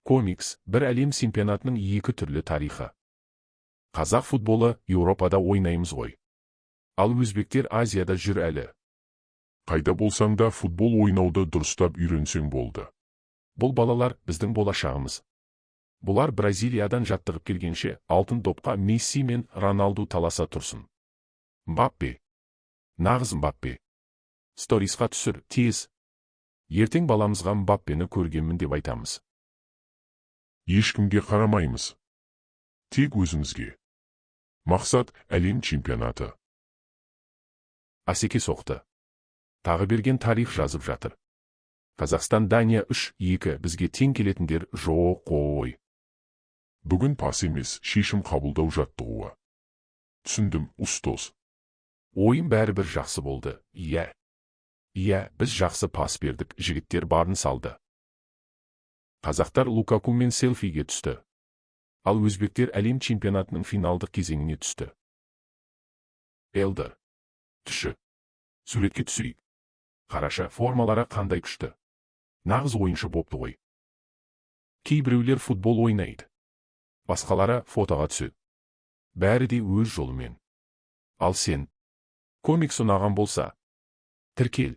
Комикс бір әлем чемпионатының екі түрлі тарихы. Қазақ футболы Еуропада ойнаймыз ғой. Ал өзбектер Азияда жүр әлі. Қайда болсаң да футбол ойнауды дұрыстап үйренсең болды. Бұл балалар біздің болашағымыз. Бұлар Бразилиядан жаттығып келгенше алтын допқа Месси мен Роналду таласа тұрсын. Мбаппе. Нағыз Мбаппе. Сторисқа түсір, тез. Ертең баламызға Мбаппені көргенмін деп айтамыз. Ешкімге қарамаймыз. Тек өзімізге. Мақсат әлем чемпионаты. Асеке соқты. Тағы берген тарих жазып жатыр. Қазақстан Дания 3-2 бізге тең келетіндер жоқ қой. Бүгін пас емес, шешім қабылдау жаттығуы. Түсіндім, ұстаз. Ойын бәрібір жақсы болды, иә. Иә, біз жақсы пас бердік, жігіттер барын салды. Қазақтар Лукаку мен селфиге түсті. Ал өзбектер әлем чемпионатының финалдық кезеңіне түсті. Элдер. Түші. Суретке түсейік. Қараша, формалары қандай күшті. Нағыз ойыншы бопты ғой. Кейбіреулер футбол ойнайды. Басқалары фотоға түседі. Бәрі де өз жолымен. Ал сен, комикс ұнаған болса, тіркел.